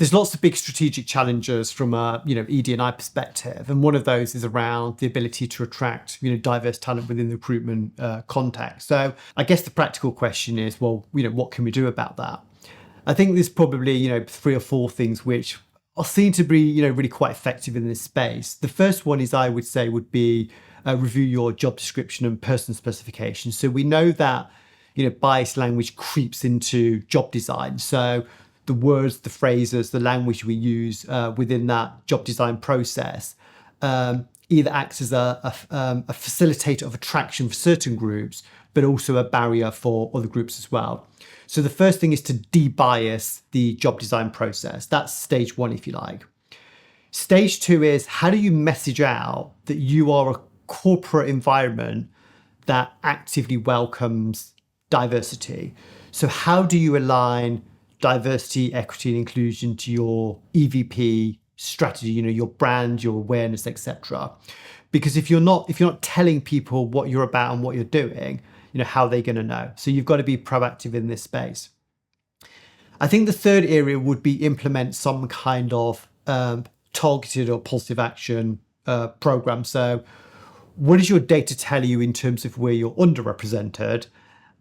There's lots of big strategic challenges from a ED&I perspective, and one of those is around the ability to attract diverse talent within the recruitment context. So I guess the practical question is, well, what can we do about that? I think there's probably 3 or 4 things which are seen to be really quite effective in this space. The first one is, I would say, would be review your job description and person specification. So we know that biased language creeps into job design. So the words, the phrases, the language we use within that job design process either acts as a facilitator of attraction for certain groups, but also a barrier for other groups as well. So the first thing is to de-bias the job design process. That's stage 1, if you like. Stage 2 is, how do you message out that you are a corporate environment that actively welcomes diversity? So how do you align diversity, equity, and inclusion to your EVP strategy, your brand, your awareness, etc.? Because if you're not telling people what you're about and what you're doing, how are they going to know? So you've got to be proactive in this space. I think the third area would be implement some kind of targeted or positive action program. So what does your data tell you in terms of where you're underrepresented?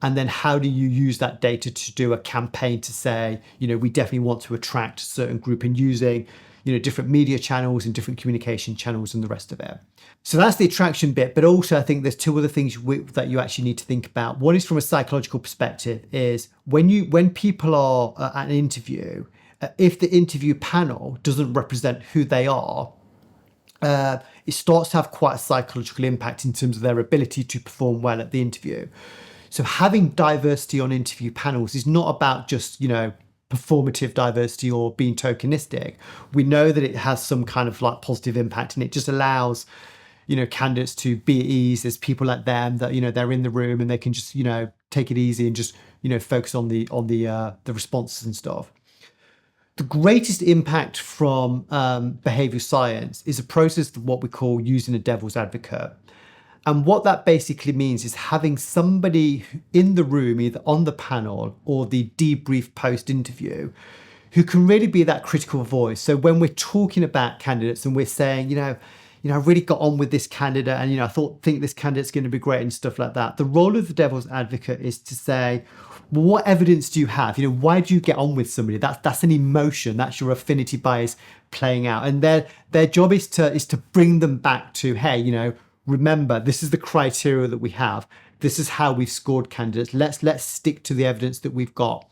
And then how do you use that data to do a campaign to say, we definitely want to attract a certain group, and using, different media channels and different communication channels and the rest of it. So that's the attraction bit. But also I think there's 2 other things that you actually need to think about. One is from a psychological perspective, is when people are at an interview, if the interview panel doesn't represent who they are, it starts to have quite a psychological impact in terms of their ability to perform well at the interview. So having diversity on interview panels is not about just, performative diversity or being tokenistic. We know that it has some kind of positive impact, and it just allows, candidates to be at ease. There's people like them that, they're in the room and they can just, take it easy and just, focus on the responses and stuff. The greatest impact from behavioral science is a process of what we call using a devil's advocate. And what that basically means is having somebody in the room, either on the panel or the debrief post-interview, who can really be that critical voice. So when we're talking about candidates and we're saying, I really got on with this candidate, and I think this candidate's going to be great and stuff like that. The role of the devil's advocate is to say, well, what evidence do you have? Why do you get on with somebody? That's an emotion. That's your affinity bias playing out. And their job is to bring them back to, hey, remember, this is the criteria that we have. This is how we've scored candidates. Let's stick to the evidence that we've got.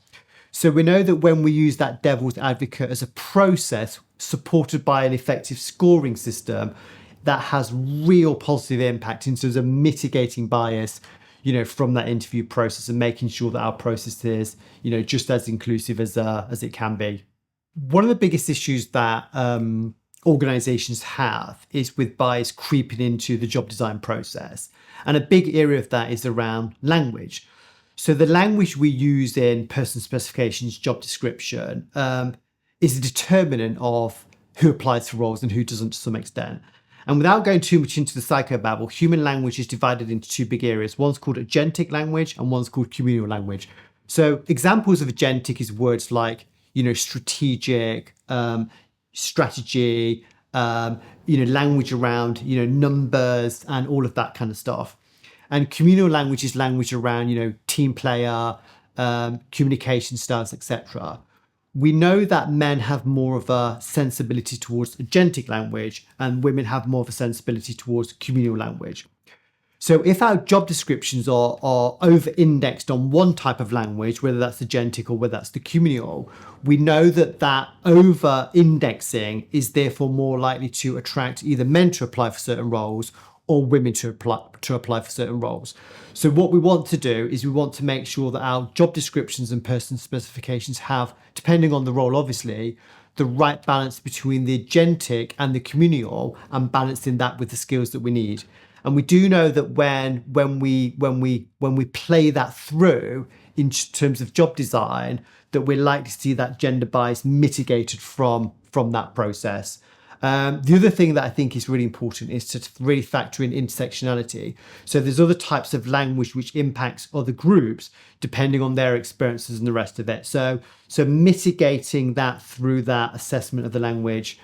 So we know that when we use that devil's advocate as a process supported by an effective scoring system, that has real positive impact in terms of mitigating bias, from that interview process, and making sure that our process is, just as inclusive as it can be. One of the biggest issues that organizations have is with bias creeping into the job design process. And a big area of that is around language. So the language we use in person specifications, job description, is a determinant of who applies for roles and who doesn't to some extent. And without going too much into the psychobabble, human language is divided into 2 big areas. One's called agentic language and one's called communal language. So examples of agentic is words like, strategic, strategy, language around, numbers and all of that kind of stuff. And communal language is language around, team player, communication styles, etc. We know that men have more of a sensibility towards agentic language and women have more of a sensibility towards communal language. So if our job descriptions are over-indexed on one type of language, whether that's agentic or whether that's the communal, we know that over-indexing is therefore more likely to attract either men to apply for certain roles or women to apply for certain roles. So what we want to do is we want to make sure that our job descriptions and person specifications have, depending on the role obviously, the right balance between the agentic and the communal, and balancing that with the skills that we need. And we do know that when we play that through in terms of job design, that we're likely to see that gender bias mitigated from that process. The other thing that I think is really important is to really factor in intersectionality. So there's other types of language which impacts other groups depending on their experiences and the rest of it. So mitigating that through that assessment of the language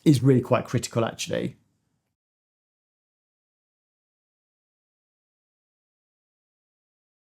is really quite critical, actually.